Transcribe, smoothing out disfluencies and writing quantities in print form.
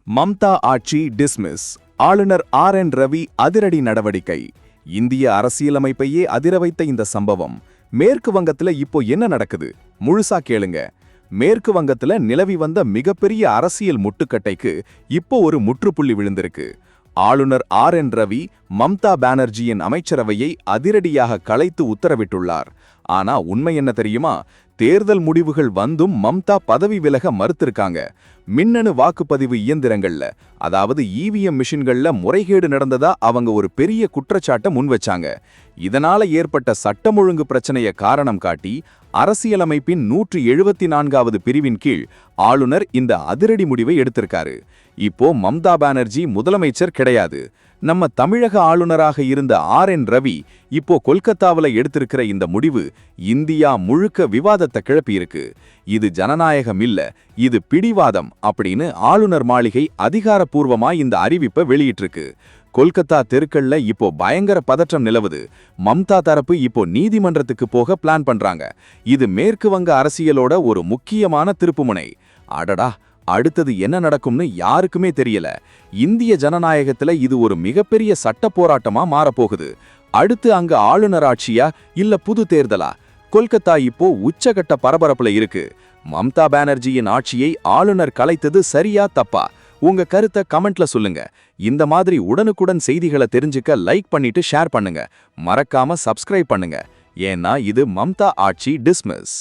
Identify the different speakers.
Speaker 1: மம்தா ஆட்சி டிஸ்மிஸ். ஆளுநர் RN ரவி அதிரடி நடவடிக்கை. இந்திய அரசியலமைப்பையே அதிர வைத்த இந்த சம்பவம் மேற்கு வங்கத்துல இப்போ என்ன நடக்குது முழுசா கேளுங்க. மேற்கு வங்கத்துல நிலவி வந்த மிகப்பெரிய அரசியல் முட்டுக்கட்டைக்கு இப்போ ஒரு முற்றுப்புள்ளி விழுந்திருக்கு. ஆளுநர் RN ரவி மம்தா பானர்ஜியின் அமைச்சரவையை அதிரடியாக கலைத்து உத்தரவிட்டுள்ளார். ஆனா உண்மை என்ன தெரியுமா? தேர்தல் முடிவுகள் வந்தும் மம்தா பதவி விலக மறுத்திருக்காங்க. மின்னணு வாக்குப்பதிவு இயந்திரங்கள்ல, அதாவது EVM மிஷின்கள்ல முறைகேடு நடந்ததா அவங்க ஒரு பெரிய குற்றச்சாட்டை முன்வச்சாங்க. இதனால ஏற்பட்ட சட்டம் ஒழுங்கு பிரச்சனைய காரணம் காட்டி அரசியலமைப்பின் 174வது பிரிவின் கீழ் ஆளுநர் இந்த அதிரடி முடிவை எடுத்திருக்காரு. இப்போ மம்தா பானர்ஜி முதலமைச்சர் கிடையாது. நம்ம தமிழக ஆளுநராக இருந்த RN ரவி இப்போ கொல்கத்தாவில் எடுத்திருக்கிற இந்த முடிவு இந்தியா முழுக்க விவாதத்தை கிளப்பியிருக்கு. இது ஜனநாயகம் இல்ல, இது பிடிவாதம் அப்படின்னு ஆளுநர் மாளிகை அதிகாரப்பூர்வமா இந்த அறிவிப்பை வெளியிட்டிருக்கு. கொல்கத்தா தெருக்கள்ல இப்போ பயங்கர பதற்றம் நிலவுது. மம்தா தரப்பு இப்போ நீதிமன்றத்துக்கு போக பிளான் பண்றாங்க. இது மேற்கு வங்க அரசியலோட ஒரு முக்கியமான திருப்புமுனை. அடடா, அடுத்தது என்ன நடக்கும்னு யாருக்குமே தெரியல. இந்திய ஜனநாயகத்துல இது ஒரு மிகப்பெரிய சட்ட போராட்டமா மாறப்போகுது. அடுத்து அங்க ஆளுநர் ஆட்சியா இல்ல புது தேர்தலா? கொல்கத்தா இப்போ உச்சகட்ட பரபரப்புல இருக்கு. மம்தா பானர்ஜியின் ஆட்சியை ஆளுநர் கலைத்தது சரியா தப்பா? உங்க கருத்தை கமெண்ட்ல சொல்லுங்க. இந்த மாதிரி உடனுக்குடன் செய்திகளை தெரிஞ்சுக்க லைக் பண்ணிட்டு ஷேர் பண்ணுங்க. மறக்காம சப்ஸ்கிரைப் பண்ணுங்க. ஏன்னா இது மம்தா ஆட்சி டிஸ்மிஸ்.